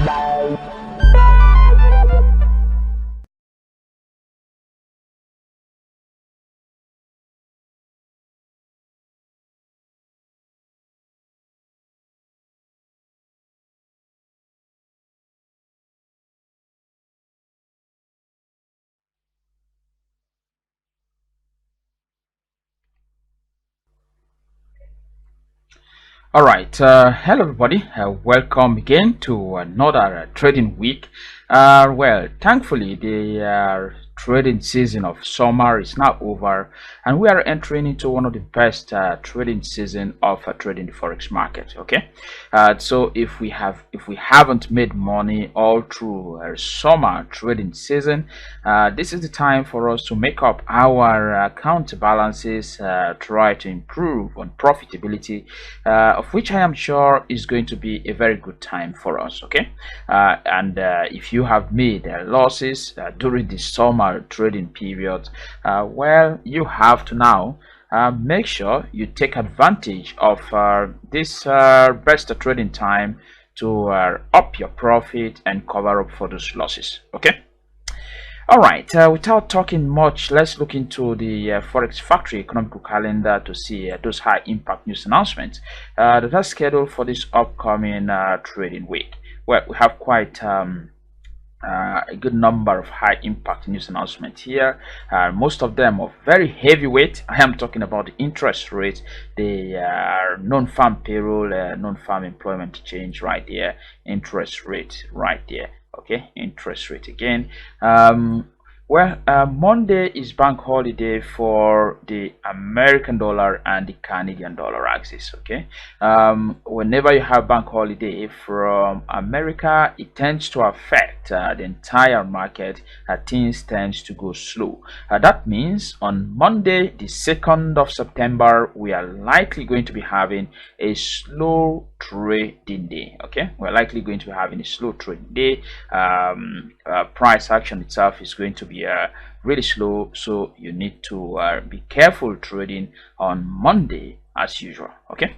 All right, hello everybody. Welcome again to another trading week. Well, thankfully, the trading season of summer is now over, and we are entering into one of the best trading season of trading the forex market. Okay, so if we haven't made money all through summer trading season, this is the time for us to make up our account balances, try to improve on profitability, of which I am sure is going to be a very good time for us. Okay, and if you have made losses during the summer trading period, well, you have to now make sure you take advantage of this best trading time to up your profit and cover up for those losses. Okay. All right, without talking much, let's look into the Forex Factory economical calendar to see those high impact news announcements that are scheduled for this upcoming trading week. Well, we have quite a good number of high impact news announcements here. Most of them are very heavyweight. I am talking about the interest rate, the non-farm payroll, non-farm employment change right there, interest rate right there. Okay, interest rate again. Well, Monday is bank holiday for the American dollar and the Canadian dollar axis. Okay, whenever you have bank holiday from America, it tends to affect the entire market. Things tends to go slow. That means on Monday, the 2nd of September, we are likely going to be having a slow trading day. Okay, we're likely going to be having a slow trading day. Price action itself is going to be really slow, so you need to be careful trading on Monday as usual. Okay.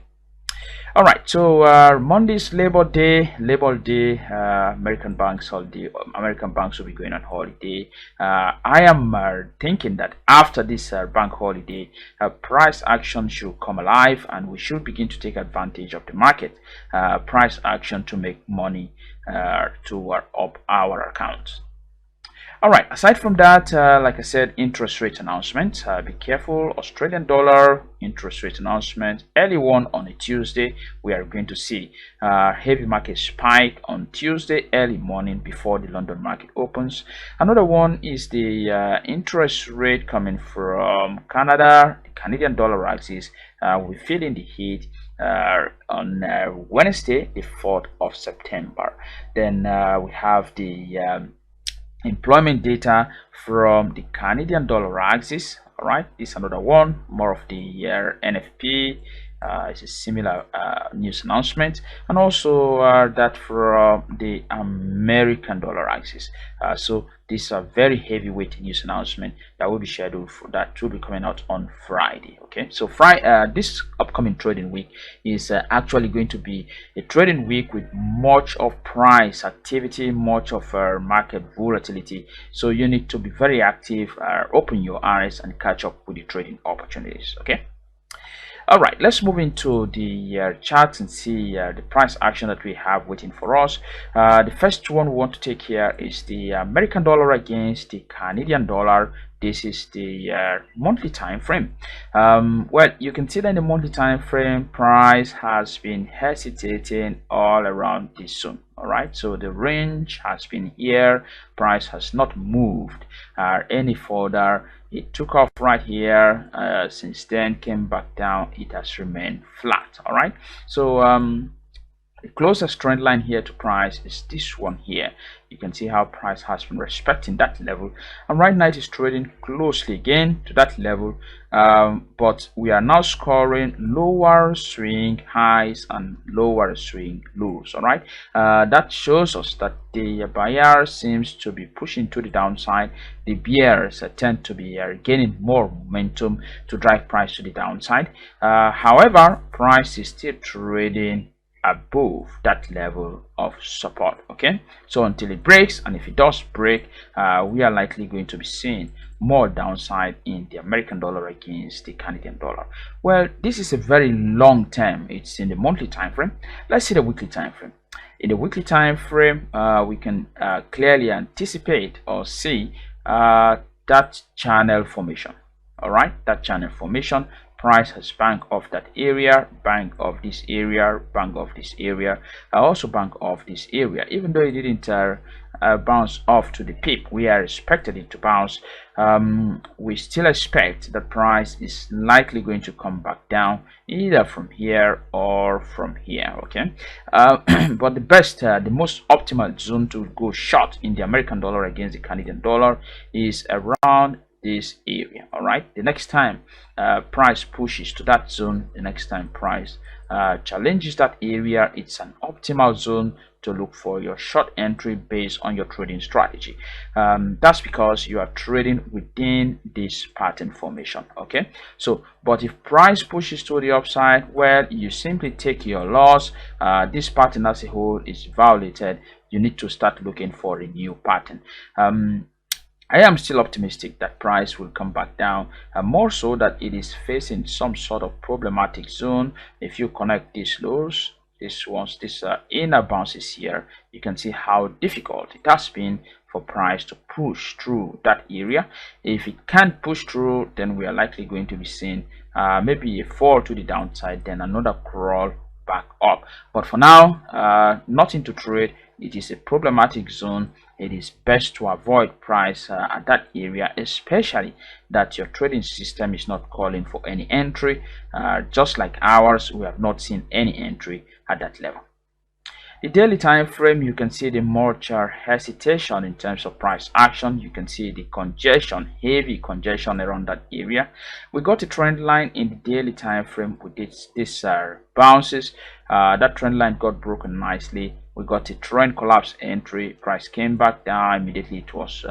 All right, so Monday's Labor Day, American banks holiday. American banks will be going on holiday. I am thinking that after this bank holiday, price action should come alive, and we should begin to take advantage of the market price action to make money to up our accounts. All right, aside from that, like I said, interest rate announcement. Be careful. Australian dollar interest rate announcement, early one on a Tuesday. We are going to see heavy market spike on Tuesday early morning before the London market opens. Another one is the interest rate coming from Canada. The Canadian dollar axis. We're feeling the heat on Wednesday, the 4th of September. Then we have the employment data from the Canadian dollar axis. All right, this is another one, more of the NFP. It's a similar news announcement, and also that from the American dollar axis. So these are very heavyweight news announcement that will be scheduled for that will be coming out on Friday. Okay, so Friday, this upcoming trading week is actually going to be a trading week with much of price activity, much of market volatility. So you need to be very active, open your eyes, and catch up with the trading opportunities. Okay. All right, let's move into the charts and see the price action that we have waiting for us. The first one we want to take here is the American dollar against the Canadian dollar. This is the monthly time frame. Well, you can see that in the monthly time frame, price has been hesitating all around this zone. All right, so the range has been here. Price has not moved any further. It took off right here, since then came back down. It has remained flat. All right, so the closest trend line here to price is this one here. You can see how price has been respecting that level, and right now it is trading closely again to that level, but we are now scoring lower swing highs and lower swing lows. All right, that shows us that the buyer seems to be pushing to the downside. The bears tend to be gaining more momentum to drive price to the downside. However, price is still trading above that level of support. Okay, so until it breaks, and if it does break, we are likely going to be seeing more downside in the American dollar against the Canadian dollar. Well, this is a very long term. It's in the monthly time frame. Let's see the weekly time frame. In the weekly time frame, we can clearly anticipate or see that channel formation. All right, that channel formation. Price has bank off that area, bank of this area, bank of this area, also bank of this area. Even though it didn't bounce off to the peak we are expected it to bounce, we still expect that price is likely going to come back down either from here or from here. Okay, but the most optimal zone to go short in the American dollar against the Canadian dollar is around this area. All right, the next time price pushes to that zone, the next time price challenges that area, it's an optimal zone to look for your short entry based on your trading strategy. That's because you are trading within this pattern formation. Okay, so but if price pushes to the upside, well, you simply take your loss. This pattern as a whole is violated. You need to start looking for a new pattern. I am still optimistic that price will come back down, and more so that it is facing some sort of problematic zone. If you connect these lows, this inner bounces here, you can see how difficult it has been for price to push through that area. If it can't push through, then we are likely going to be seeing maybe a fall to the downside, then another crawl back up. But for now, nothing to trade. It is a problematic zone. It is best to avoid price at that area, especially that your trading system is not calling for any entry. Just like ours, we have not seen any entry at that level. The daily time frame, you can see the much hesitation in terms of price action. You can see the congestion, heavy congestion around that area. We got a trend line in the daily time frame with this bounces. That trend line got broken nicely. We got a trend collapse entry. Price came back down immediately. It was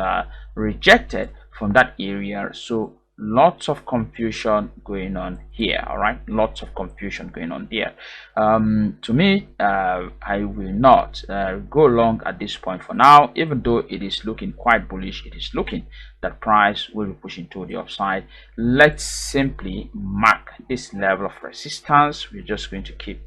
rejected from that area. So lots of confusion going on here. All right, lots of confusion going on there. To me, I will not go long at this point for now, even though it is looking quite bullish. It is looking that price will be pushing to the upside. Let's simply mark this level of resistance. We're just going to keep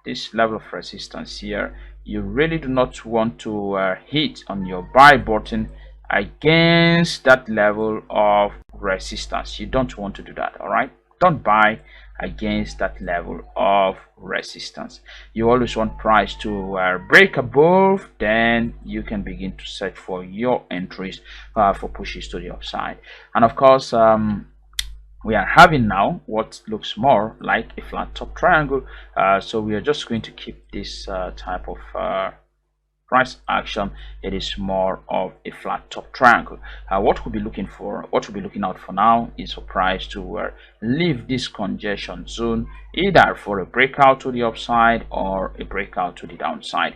this level of resistance here. You really do not want to hit on your buy button against that level of resistance. You don't want to do that. All right, don't buy against that level of resistance. You always want price to break above, then you can begin to search for your entries for pushes to the upside. And of course, we are having now what looks more like a flat top triangle, so we are just going to keep this type of price action. It is more of a flat top triangle. What we'll be looking out for now is for price to leave this congestion zone, either for a breakout to the upside or a breakout to the downside.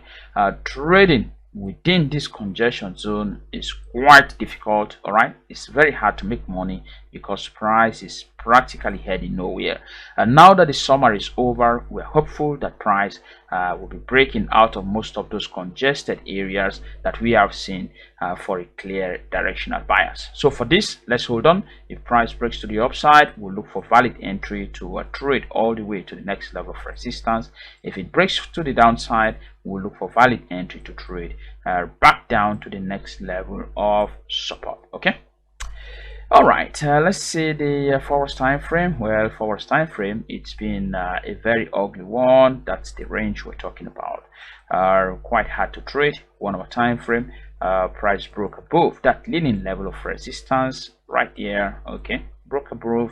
Trading within this congestion zone is quite difficult. All right, it's very hard to make money because price is practically heading nowhere. And now that the summer is over, we're hopeful that price will be breaking out of most of those congested areas that we have seen for a clear directional bias. So for this, let's hold on. If price breaks to the upside, we'll look for valid entry to trade all the way to the next level of resistance. If it breaks to the downside, we'll look for valid entry to trade back down to the next level of support. Okay, all right, let's see the forward time frame. Well, forward time frame, it's been a very ugly one. That's the range we're talking about. Quite hard to trade. 1 hour time frame, price broke above that leading level of resistance right here. Okay, broke above.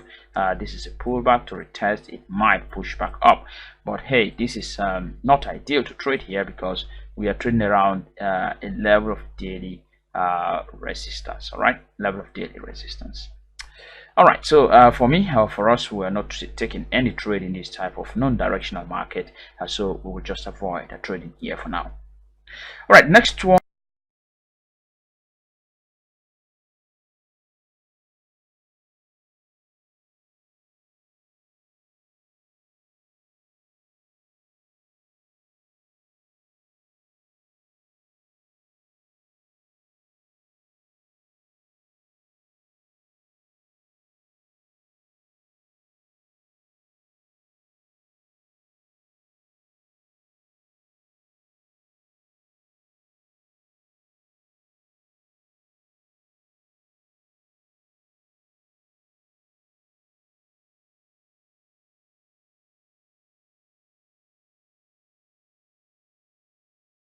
This is a pullback to retest. It might push back up, but hey, this is not ideal to trade here because we are trading around a level of daily resistance. All right, level of daily resistance. All right, so for me, for us, we are not taking any trade in this type of non-directional market, so we will just avoid trading here for now. All right, next one.